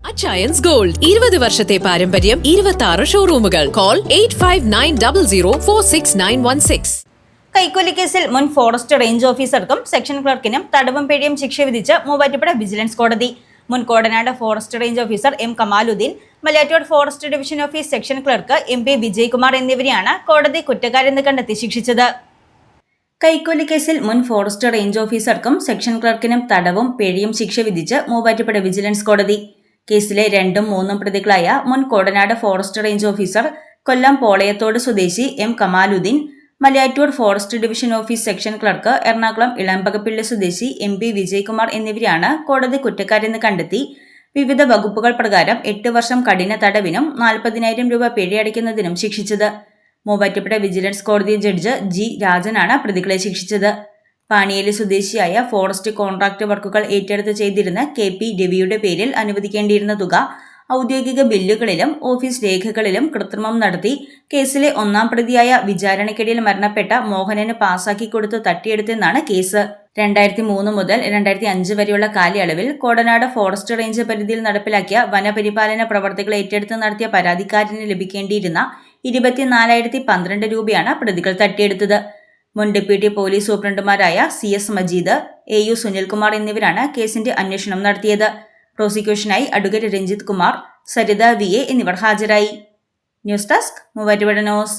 Achayans gold 20 വർഷത്തെ പാരമ്പര്യം 26 ഷോറൂമുകൾ. Call 8590046916. കൈക്കൂലി കേസിൽ മുൻ ഫോറസ്റ്റ് റേഞ്ച് ഓഫീസർക്കും സെക്ഷൻ ക്ലർക്കിനും തടവും പിഴയും ശിക്ഷ വിധിച്ച് മൂവാറ്റുപുഴ വിജിലൻസ് കോടതി. മുൻ Kodanad forest range officer M Kamaluddin, Malayattoor forest division office section clerk MP Vijaykumar എന്നിവരെയാണ് കോടതി കുറ്റക്കാരെന്ന് കണ്ടെത്തി ശിക്ഷിച്ചത്. കൈക്കൂലി കേസിൽ മുൻ ഫോറസ്റ്റ് റേഞ്ച് ഓഫീസർക്കും സെക്ഷൻ ക്ലർക്കിനും തടവും പിഴയും ശിക്ഷ വിധിച്ച് മൂവാറ്റുപുഴ വിജിലൻസ് കോടതി. കേസിലെ 2ഉം 3ഉം പ്രതികളായ മുൻ കോടനാട് ഫോറസ്റ്റ് റേഞ്ച് ഓഫീസർ, കൊല്ലം പോളയത്തോട് സ്വദേശി M Kamaluddin, Malayattoor forest division office section clerk, Ernakulam Elambakappilly സ്വദേശി MP വിജയ്കുമാർ എന്നിവരെയാണ് കോടതി കുറ്റക്കാരെന്ന് കണ്ടെത്തി വിവിധ വകുപ്പുകൾ പ്രകാരം 8 വർഷം കഠിന തടവിനും 40,000 രൂപ പിഴയടയ്ക്കുന്നതിനും ശിക്ഷിച്ചത്. മൂവാറ്റുപുഴ വിജിലൻസ് കോടതി ജഡ്ജ് G രാജനാണ് പ്രതികളെ ശിക്ഷിച്ചത്. പാണിയേലി സ്വദേശിയായ ഫോറസ്റ്റ് കോൺട്രാക്ട് വർക്കുകൾ ഏറ്റെടുത്ത് ചെയ്തിരുന്ന KP രവിയുടെ പേരിൽ അനുവദിക്കേണ്ടിയിരുന്ന തുക ഔദ്യോഗിക ബില്ലുകളിലും ഓഫീസ് രേഖകളിലും കൃത്രിമം നടത്തി കേസിലെ 1-ാം പ്രതിയായ വിചാരണയ്ക്കിടയിൽ മരണപ്പെട്ട മോഹനന് പാസാക്കി കൊടുത്തു തട്ടിയെടുത്തെന്നാണ് കേസ്. 2003 മുതൽ 2005 വരെയുള്ള കാലയളവിൽ കോടനാട് ഫോറസ്റ്റ് റേഞ്ച് പരിധിയിൽ നടപ്പിലാക്കിയ വനപരിപാലന പ്രവർത്തികൾ ഏറ്റെടുത്ത് നടത്തിയ പരാതിക്കാരന് ലഭിക്കേണ്ടിയിരുന്ന 24,012 രൂപയാണ് പ്രതികൾ തട്ടിയെടുത്തത്. മുൻ ഡെപ്യൂട്ടി പോലീസ് സൂപ്രണ്ടുമാരായ CS മജീദ്, AU സുനിൽകുമാർ എന്നിവരാണ് കേസിന്റെ അന്വേഷണം നടത്തിയത്. പ്രോസിക്യൂഷനായി അഡ്വക്കേറ്റ് രഞ്ജിത് കുമാർ, സരിത VA എന്നിവർ ഹാജരായി. News desk Muvattupuzha news.